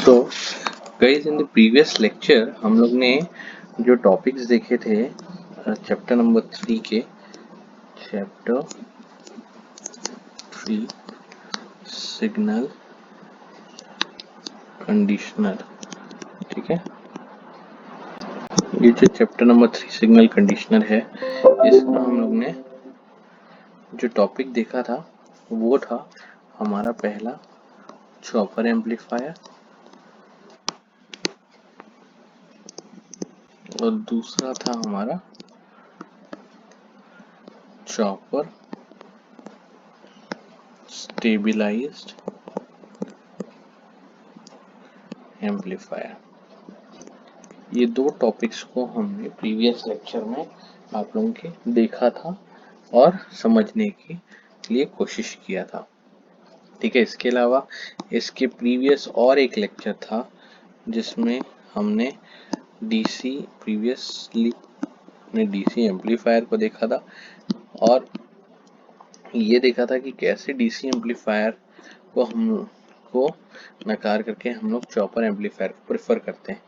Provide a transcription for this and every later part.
तो guys, in the previous lecture हम लोग ने जो टॉपिक्स देखे थे चैप्टर नंबर 3 के, चैप्टर 3 सिग्नल कंडीशनर, ठीक है। ये जो चैप्टर नंबर 3 सिग्नल कंडीशनर है, इसका हम लोग ने जो टॉपिक देखा था वो था हमारा पहला चॉपर एम्पलीफायर और दूसरा था हमारा चॉपर स्टेबलाइज्ड एम्पलीफायर। ये दो टॉपिक्स को हमने प्रीवियस लेक्चर में आप लोगों के देखा था और समझने के लिए कोशिश किया था, ठीक है। इसके अलावा इसके प्रीवियस और एक लेक्चर था जिसमें हमने प्रीवियसली डीसी एम्पलीफायर को देखा था और ये देखा था कि कैसे डीसी एम्पलीफायर को नकार करके हम लोग चॉपर एम्पलीफायर को प्रेफर करते हैं,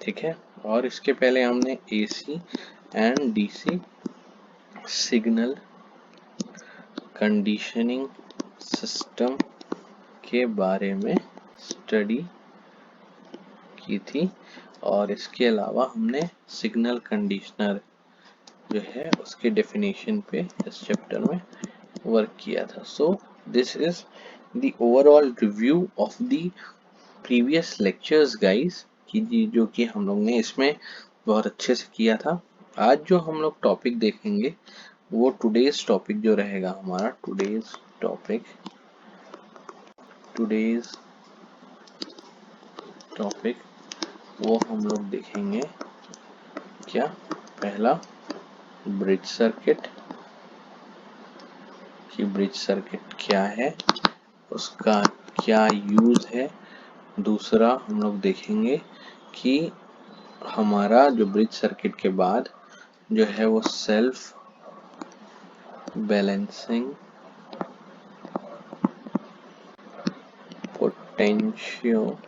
ठीक है। और इसके पहले हमने AC and DC signal conditioning system के बारे में स्टडी की थी और इसके अलावा हमने सिग्नल कंडीशनर जो है उसके डेफिनेशन पे इस चैप्टर में वर्क किया था। सो this is the overall review of the previous lectures guys, जो कि हम लोग ने इसमें बहुत अच्छे से किया था। आज जो हम लोग टॉपिक देखेंगे वो टुडेज टॉपिक जो रहेगा हमारा, टुडेज टॉपिक वो हम लोग देखेंगे क्या, पहला ब्रिज सर्किट कि ब्रिज सर्किट क्या है, उसका क्या यूज है। दूसरा हम लोग देखेंगे कि हमारा जो ब्रिज सर्किट के बाद जो है वो सेल्फ बैलेंसिंग पोटेंशियोमेट्रिक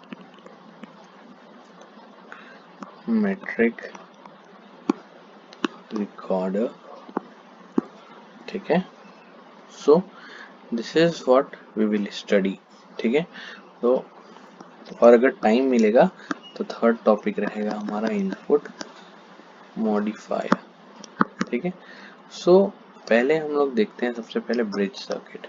रिकॉर्डर, ठीक है। So this is what we will study, ठीक है। तो और अगर टाइम मिलेगा तो थर्ड टॉपिक रहेगा हमारा इनपुट मॉडिफायर, ठीक है। सो पहले हम लोग देखते हैं सबसे पहले ब्रिज सर्किट।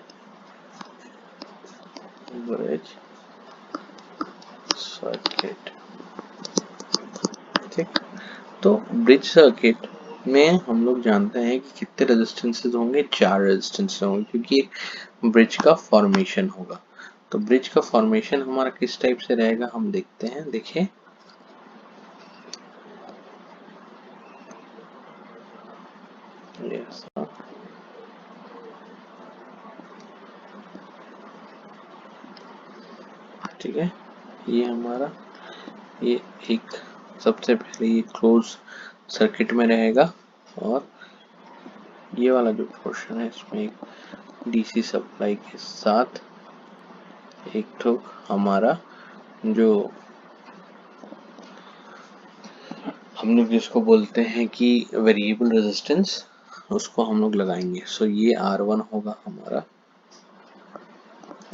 ठीक, तो ब्रिज सर्किट में हम लोग जानते हैं कि कितने रेजिस्टेंसेस होंगे, 4 रेजिस्टेंसेस होंगे क्योंकि एक ब्रिज का फॉर्मेशन होगा। तो ब्रिज का फॉर्मेशन हमारा किस टाइप से रहेगा हम देखते हैं। देखिए ठीक है, ये हमारा ये एक सबसे पहले ये क्लोज सर्किट में रहेगा और ये वाला जो पोर्शन है इसमें एक डीसी सप्लाई के साथ एक तो हमारा जो हम लोग जिसको बोलते हैं कि वेरिएबल रेजिस्टेंस, उसको हम लोग लगाएंगे। सो ये R1 होगा हमारा,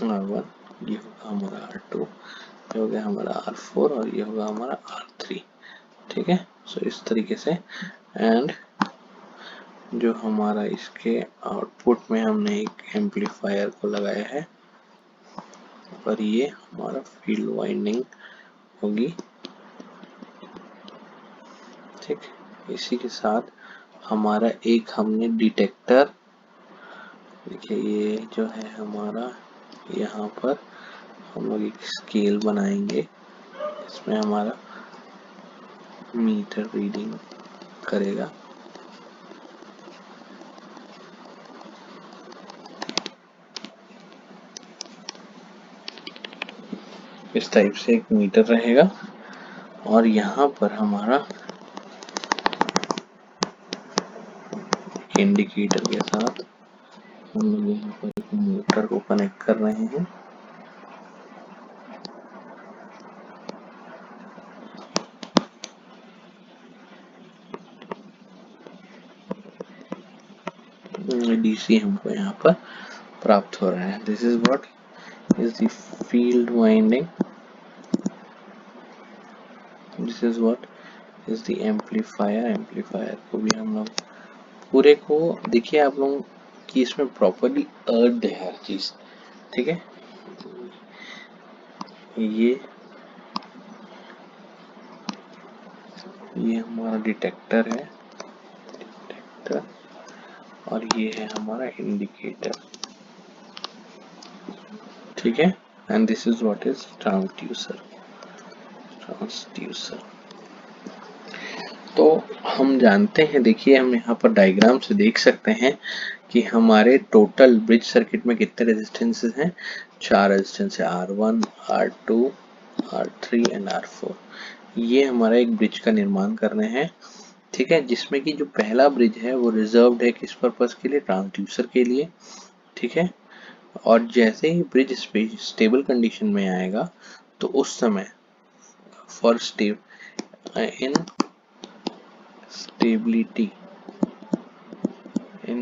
R1, ये होगा हमारा R2, ये हो गया हमारा R4 और ये होगा हमारा R3, ठीक है। सो इस तरीके से एंड जो हमारा इसके आउटपुट में हमने एक एम्पलीफायर को लगाया है और ये हमारा फील्ड वाइंडिंग होगी, ठीक। इसी के साथ हमारा एक हमने डिटेक्टर, देखिए ये जो है हमारा, यहाँ पर हम लोग एक स्केल बनाएंगे, इसमें हमारा मीटर रीडिंग करेगा। इस टाइप से एक मीटर रहेगा और यहाँ पर हमारा इंडिकेटर के साथ हम लोग यहाँ पर एक मोटर को कनेक्ट कर रहे हैं। डीसी हमको यहाँ पर प्राप्त हो रहा है। This is what is the field winding, this is what is the amplifier. Amplifier को भी हम लोग पूरे को देखिए आप लोग कि इसमें प्रॉपरली अर्थ है हर चीज, ठीक है। ये हमारा डिटेक्टर है, डिटेक्टर, और ये है हमारा इंडिकेटर, ठीक है। And this is what is transducer. Transducer तो हम जानते हैं, देखिए हम यहाँ पर डायग्राम से देख सकते हैं कि हमारे टोटल ब्रिज सर्किट में कितने रेजिस्टेंसेस हैं। 4 रेजिस्टेंस है, R1, R2, R3 and R4। ये हमारा एक ब्रिज का निर्माण कर रहे हैं, ठीक है, जिसमें कि जो पहला ब्रिज है वो रिजर्व्ड है किस पर्पस के लिए, ट्रांसड्यूसर के लिए, ठीक है। और जैसे ही ब्रिज स्टेबल कंडीशन में आएगा तो उस समय for in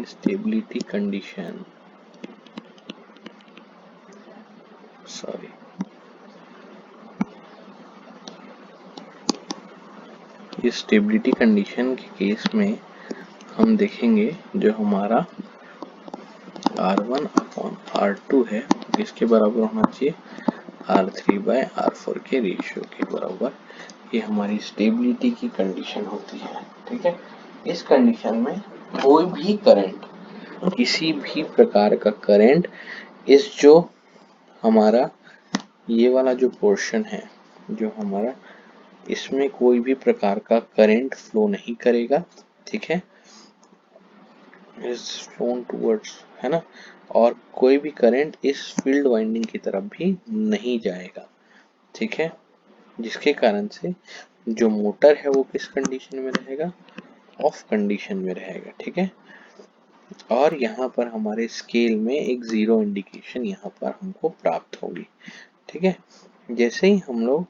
stability condition, sorry, ये स्टेबिलिटी कंडीशन के केस में हम देखेंगे जो हमारा R1 अपॉन R2 है इसके बराबर होना चाहिए R3/R4 के रेशियो के बराबर। ये हमारी स्टेबिलिटी की कंडीशन होती है, ठीक है। इस कंडीशन में कोई भी करंट, किसी भी प्रकार का करंट, इस जो हमारा ये वाला जो पोर्शन है जो हमारा, इसमें कोई भी प्रकार का करंट फ्लो नहीं करेगा, ठीक है, इज फ्लोन टुवर्ड्स, है ना। और कोई भी करंट इस फील्ड वाइंडिंग की तरफ भी नहीं जाएगा, ठीक है, जिसके कारण से जो मोटर है वो किस कंडीशन में रहेगा, ऑफ कंडीशन में रहेगा, ठीक है। और यहाँ पर हमारे स्केल में एक जीरो इंडिकेशन यहाँ पर हमको प्राप्त होगी, ठीक है। जैसे ही हम लोग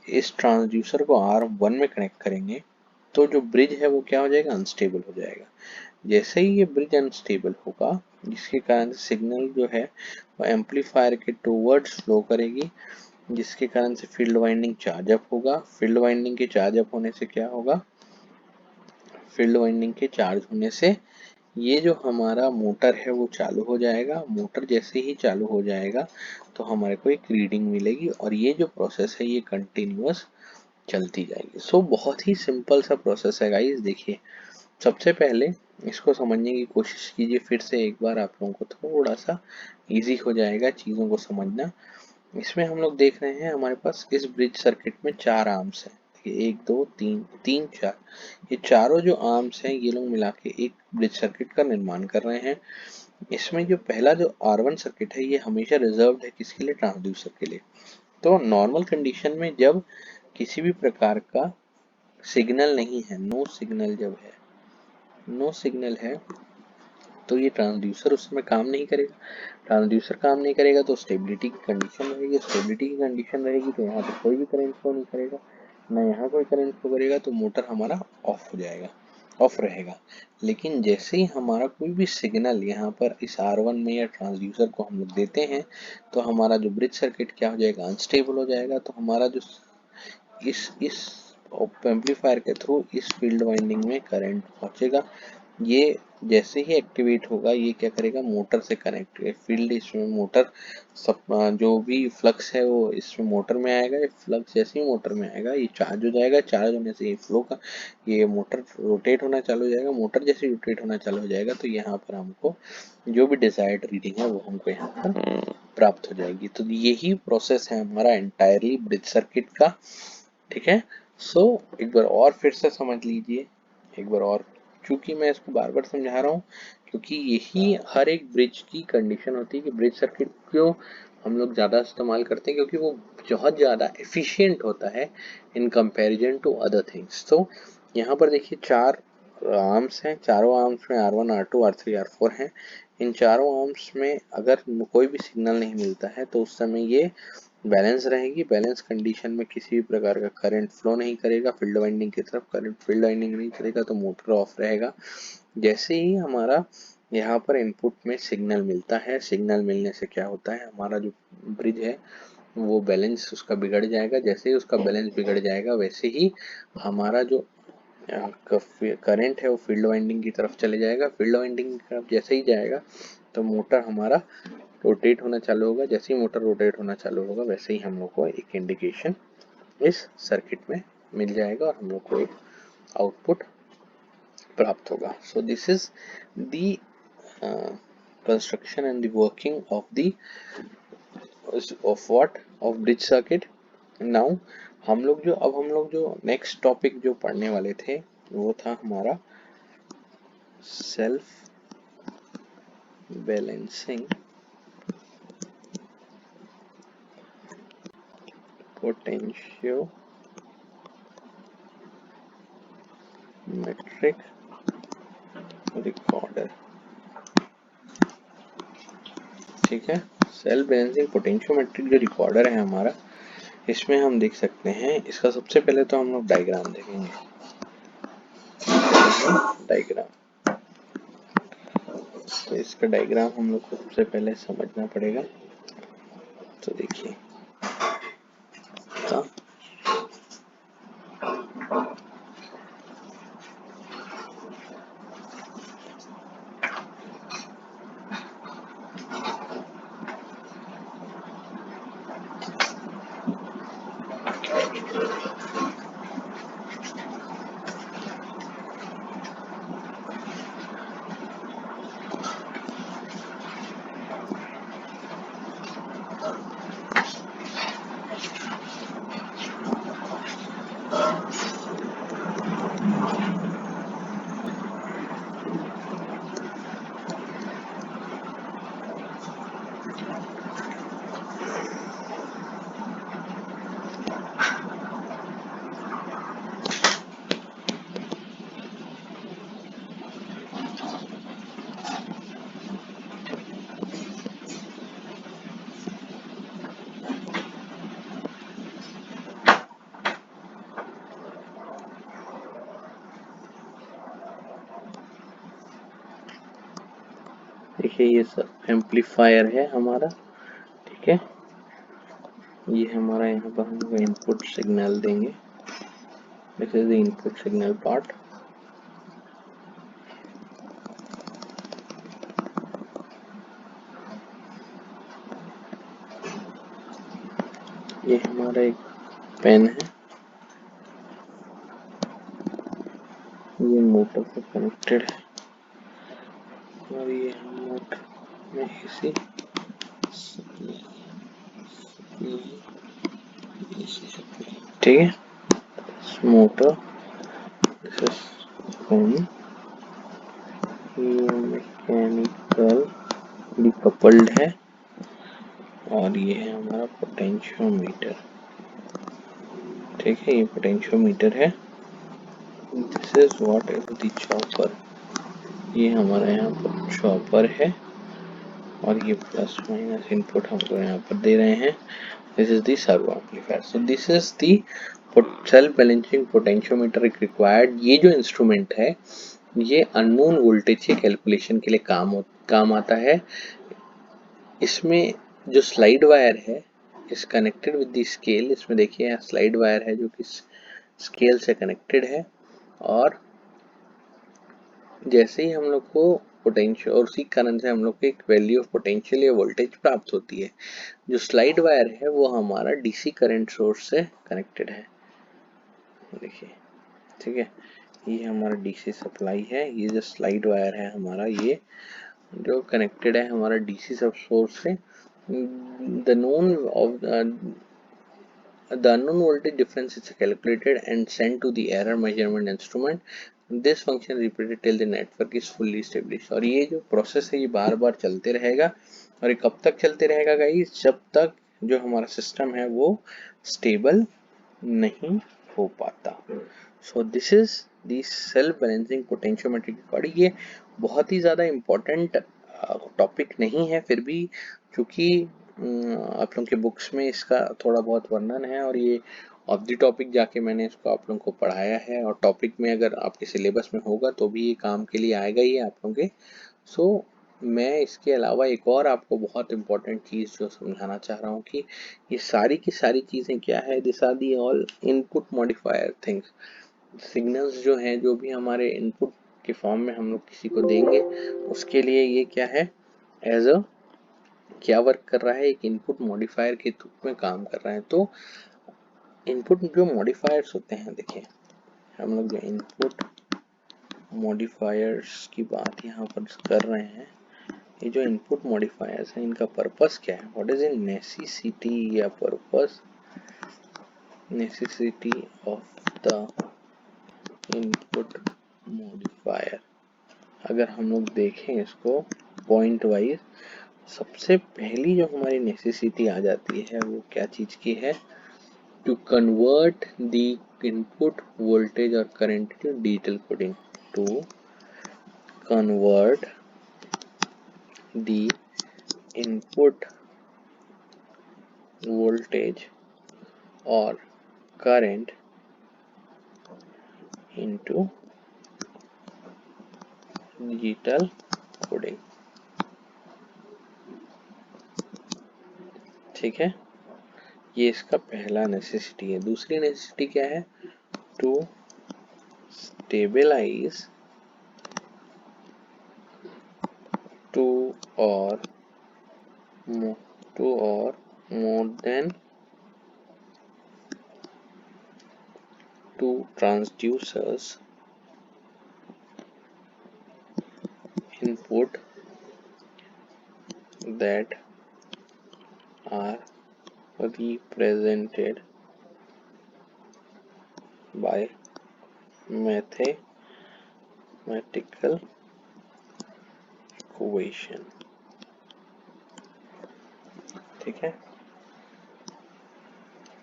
इस ट्रांसड्यूसर को R1 में कनेक्ट करेंगे तो जो ब्रिज है वो क्या हो जाएगा, अनस्टेबल हो जाएगा। जैसे ही ये ब्रिज अनस्टेबल होगा जिसके कारण सिग्नल जो है वो एम्पलीफायर के टूवर्ड्स फ्लो करेगी, जिसके कारण से फील्ड वाइंडिंग चार्ज अप होगा। फील्ड वाइंडिंग के चार्ज अप होने से क्या होगा, फील्ड वाइंडिंग के चार्ज होने से ये जो हमारा मोटर है वो चालू हो जाएगा। मोटर जैसे ही चालू हो जाएगा तो हमारे को एक रीडिंग मिलेगी और ये जो प्रोसेस है ये कंटिन्यूअस चलती जाएगी। सो बहुत ही सिंपल सा प्रोसेस है गाइस। देखिए सबसे पहले इसको समझने की कोशिश कीजिए फिर से एक बार, आप लोगों को थोड़ा सा इजी हो जाएगा चीज़ों को समझना। इसमें हम लोग देख रहे हैं हमारे पास इस ब्रिज सर्किट में 4 आर्म्स हैं, 1 2 3 4। ये चारों जो आर्म्स हैं ये लोग मिला के एक ब्रिज सर्किट का निर्माण कर रहे हैं। इसमें जो पहला जो R1 सर्किट है ये हमेशा रिजर्व्ड है किसके लिए, ट्रांसड्यूसर के लिए। तो नॉर्मल कंडीशन में जब किसी भी प्रकार का सिग्नल नहीं है, नो सिग्नल जब है, नो सिग्नल है तो ये ट्रांसड्यूसर उस समय काम नहीं करेगा। ट्रांसड्यूसर काम नहीं करेगा तो स्टेबिलिटी की कंडीशन रहेगी। स्टेबिलिटी की कंडीशन रहेगी तो यहाँ पर कोई भी करंट फ्लो नहीं करेगा, ना यहाँ कोई करंट फ्लो करेगा, तो मोटर हमारा ऑफ हो जाएगा, ऑफ रहेगा। लेकिन जैसे ही हमारा कोई भी सिग्नल यहाँ पर इस R1 में या ट्रांसड्यूसर को हम लोग देते हैं तो हमारा जो ब्रिज सर्किट क्या हो जाएगा, अनस्टेबल हो जाएगा। तो हमारा जो इस एम्पलीफायर के थ्रू इस फील्ड वाइंडिंग में करंट पहुंचेगा। ये जैसे ही एक्टिवेट होगा ये क्या करेगा, मोटर से कनेक्ट फील्ड, इसमें मोटर सब जो भी फ्लक्स है वो इसमें मोटर में आएगा। ये फ्लक्स जैसे ही मोटर में आएगा ये चार्ज हो जाएगा, चार्ज होने से ये फ्लो का ये मोटर रोटेट होना चालू हो जाएगा। मोटर जैसे रोटेट होना चालू हो जाएगा तो यहाँ पर हमको जो भी डिजायर्ड रीडिंग है वो हमको यहाँ पर प्राप्त हो जाएगी। तो यही प्रोसेस है हमारा एंटायरली ब्रिज सर्किट का, ठीक है। सो एक बार और फिर से समझ लीजिए एक बार और, क्योंकि मैं इसको बार बार समझा रहा हूँ क्योंकि यही हर एक ब्रिज की कंडीशन होती है कि ब्रिज सर्किट क्यों हम लोग ज़्यादा इस्तेमाल करते हैं, क्योंकि वो बहुत ज़्यादा एफिशिएंट होता है in comparison to other things. तो यहाँ पर देखिए 4 आर्म्स हैं, चारों आर्म्स में R1 R2 R3 R4 हैं। इन चारों आर्म्स में अगर कोई भी सिग्नल नहीं मिलता है तो उस समय ये बैलेंस रहेगी। बैलेंस कंडीशन में किसी भी प्रकार का करंट फ्लो नहीं करेगा फील्ड वाइंडिंग की तरफ, करंट फील्ड वाइंडिंग नहीं करेगा तो मोटर ऑफ रहेगा। जैसे ही हमारा यहाँ पर इनपुट में सिग्नल मिलता है। सिग्नल मिलने से क्या होता है, हमारा जो ब्रिज है वो बैलेंस उसका बिगड़ जाएगा। जैसे ही उसका बैलेंस बिगड़ जाएगा वैसे ही हमारा जो करंट है वो फील्ड वाइंडिंग की तरफ चले जाएगा। फील्ड वाइंडिंग की तरफ जैसे ही जाएगा तो मोटर हमारा रोटेट होना चालू होगा। जैसे ही मोटर रोटेट होना चालू होगा वैसे ही हम लोग को एक इंडिकेशन इस सर्किट में मिल जाएगा और हम लोग को एक आउटपुट प्राप्त होगा। सो this is the construction and the working of the of bridge circuit. Now हम लोग जो नेक्स्ट टॉपिक जो पढ़ने वाले थे वो था हमारा सेल्फ बैलेंसिंग पोटेंशियोमेट्रिक रिकॉर्डर। ठीक है, सेल्फ बैलेंसिंग पोटेंशियोमेट्रिक जो रिकॉर्डर है हमारा, इसमें हम देख सकते हैं, इसका सबसे पहले तो हम लोग डायग्राम देखेंगे। डायग्राम, तो इसका डायग्राम हम लोग को सबसे पहले समझना पड़ेगा। तो देखिए देखिए ये सब एम्पलीफायर है हमारा। ठीक है, ये हमारा यहाँ पर हम लोग इनपुट सिग्नल देंगे। This is the input signal part. ये हमारा एक पेन है, ये मोटर से कनेक्टेड है और ये मोटर में इसी ठीक है, मोटर ये मैकेनिकल डिकपल्ड है और ये है हमारा पोटेंशियोमीटर। ठीक है, ये पोटेंशियोमीटर है। This is what is the chopper. ये हमारा यहाँ पर चॉपर है और ये प्लस माइनस इनपुट हम लोग यहाँ पर दे रहे हैं। This is the servo amplifier. So this is the self balancing potentiometer required. ये जो इंस्ट्रूमेंट है ये अननोन वोल्टेज के कैलकुलेशन के लिए काम आता है। इसमें जो स्लाइड वायर है इस कनेक्टेड विद द स्केल। इसमें देखिए यहाँ स्लाइड वायर है जो कि स्केल से कनेक्टेड है और जैसे ही हम लोग को पोटेंशियल और उसी कारण से हम लोग को एक वैल्यू ऑफ पोटेंशियल या वोल्टेज प्राप्त होती है। जो स्लाइड वायर है वो हमारा डीसी करंट सोर्स से कनेक्टेड है। देखिए, ठीक है, ये हमारा डीसी सप्लाई है। ये जो स्लाइड वायर है हमारा, ये जो कनेक्टेड है हमारा डीसी सब सोर्स से। The unknown voltage difference is calculated and sent to the error measurement instrument. This function repeated till the network is fully established। और ये जो प्रोसेस है ये बार बार चलते रहेगा। और ये कब तक चलते रहेगा गाइस? जब तक जो हमारा सिस्टम है वो स्टेबल नहीं हो पाता। सो this is the self balancing potentiometric record. ये बहुत ही ज़्यादा इम्पोर्टेंट टॉपिक नहीं है, फिर भी चूँकि आप लोगों के बुक्स में इसका थोड़ा बहुत वर्णन है और ये ऑफ द टॉपिक जाके मैंने इसको आप लोगों को पढ़ाया है। और टॉपिक में अगर आपके सिलेबस में होगा तो भी ये काम के लिए आएगा ही आप लोगों के। सो मैं इसके अलावा एक और आपको बहुत इम्पोर्टेंट चीज़ जो समझाना चाह रहा हूँ कि ये सारी की सारी चीज़ें क्या है, this are the all input modifier things. Signals जो हैं, जो भी हमारे इनपुट के फॉर्म में हम लोग किसी को देंगे, उसके लिए ये क्या है, एज अ क्या वर्क कर रहा है, एक इनपुट मॉडिफायर के रूप में काम कर रहा है। तो इनपुट जो मॉडिफायर्स होते हैं, देखिए हम लोग जो इनपुट मॉडिफायर्स की बात यहाँ पर कर रहे हैं, ये जो इनपुट मॉडिफायर्स हैं, इनका पर्पस क्या है, व्हाट इज इन नेसेसिटी या purpose, necessity of the input modifier. अगर हम लोग देखें इसको पॉइंट वाइज, सबसे पहली जो हमारी नेसेसिटी आ जाती है वो क्या चीज की है, to convert the input voltage और current to digital coding, to convert the input voltage और करंट इनटू डिजिटल कोडिंग। ठीक है, ये इसका पहला नेसेसिटी है। दूसरी नेसेसिटी क्या है, टू स्टेबलाइज टू और more than two transducers input that are represented by mathematical equation। ठीक है,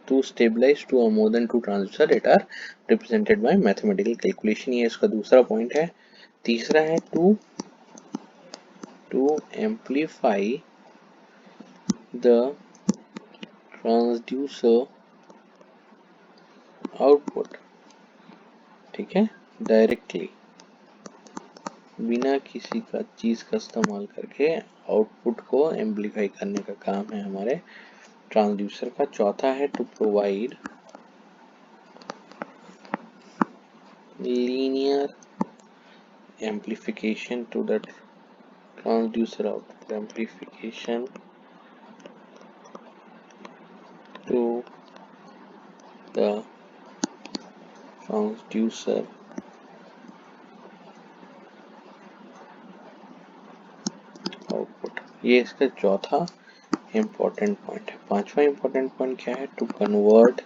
to stabilize two or more than two transducer that are represented by mathematical calculation, ये इसका दूसरा पॉइंट है। तीसरा है to amplify the transducer output। ठीक है, डायरेक्टली बिना किसी का चीज का इस्तेमाल करके आउटपुट को एम्पलीफाई करने का काम है हमारे ट्रांसड्यूसर का। चौथा है to provide linear amplification to the transducer output, amplification to the transducer output, ये इसका चौथा इम्पोर्टेंट पॉइंट है। पांचवा इम्पोर्टेंट पॉइंट क्या है, to convert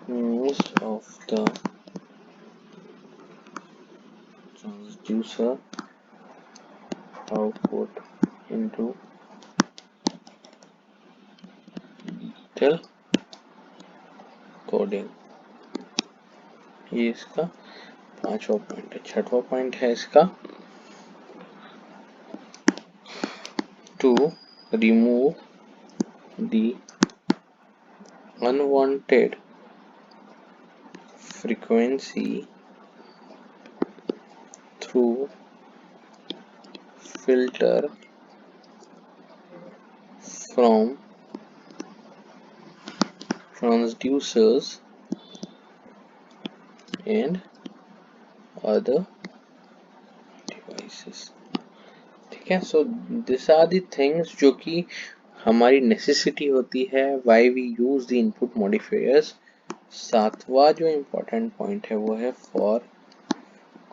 most of the transducer output into digital coding, ये इसका पांचवा पॉइंट है। छठवा पॉइंट है इसका to remove the unwanted frequency through filter from transducers and other devices। ठीक है, so this are the things जो कि हमारी नेसेसिटी होती है why we use the input modifiers. सातवां जो इम्पोर्टेंट पॉइंट है वो है फॉर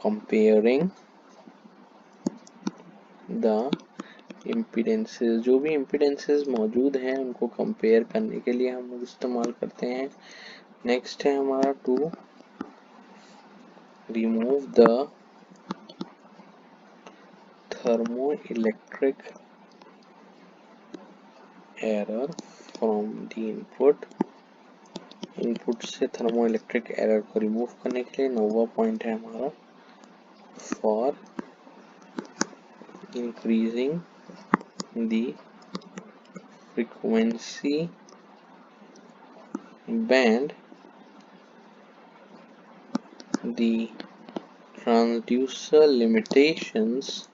कंपेयरिंग द इम्पीडेंसेस, जो भी इम्पीडेंसेस मौजूद हैं उनको कंपेयर करने के लिए हम लोग इस्तेमाल करते हैं। नेक्स्ट है हमारा to remove the thermoelectric error from the input से थर्मोइलेक्ट्रिक एरर को रिमूव करने के लिए। नौवां पॉइंट है हमारा for increasing the frequency band the transducer limitations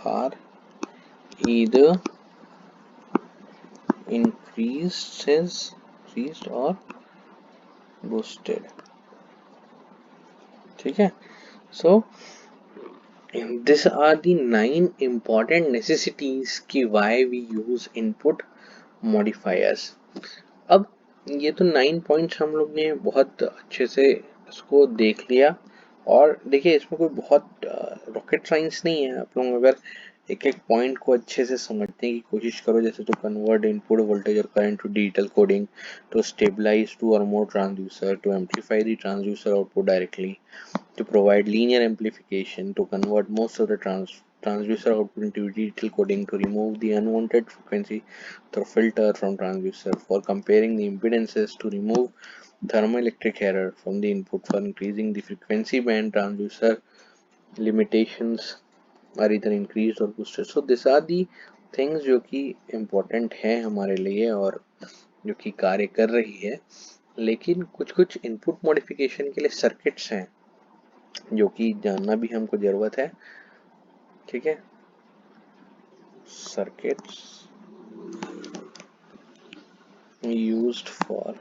are either increased or boosted. ठीक है, so these are the 9 important necessities कि why we use input modifiers. अब ये तो 9 पॉइंट्स हम लोग ने बहुत अच्छे से इसको देख लिया, और देखिए इसमें कोई बहुत रॉकेट साइंस नहीं है। आप लोग अगर एक एक पॉइंट को अच्छे से समझने की कोशिश करो, जैसे टू कन्वर्ट इनपुट वोल्टेज और current to digital coding, to stabilize to और more transducer, to amplify the transducer output directly, to provide linear amplification, to convert most of the transducer output into digital coding, to remove the unwanted frequency through filter from transducer, for comparing the impedances, to remove thermoelectric error from the input, for increasing the frequency band transducer limitations are either increased or boosted. So these are the things जो कि important है हमारे लिए और जो कि कार्य कर रही है, लेकिन कुछ कुछ इनपुट मॉडिफिकेशन के लिए सर्किट्स हैं जो कि जानना भी हमको जरूरत है। ठीक है, circuits used for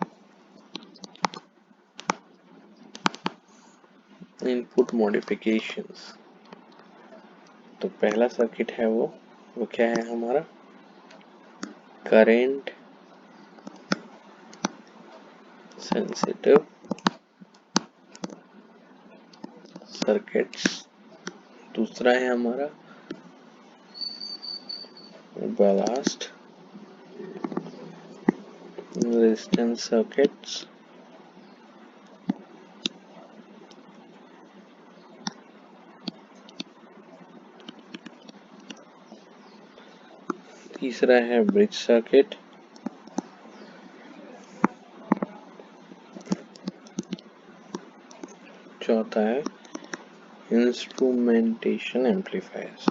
input modifications. तो पहला सर्किट है वो क्या है हमारा, करंट सेंसिटिव सर्किट्स। दूसरा है हमारा बैलास्ट रेजिस्टेंस सर्किट्स। तीसरा है ब्रिज सर्किट। चौथा है इंस्ट्रूमेंटेशन एम्पलीफायर्स।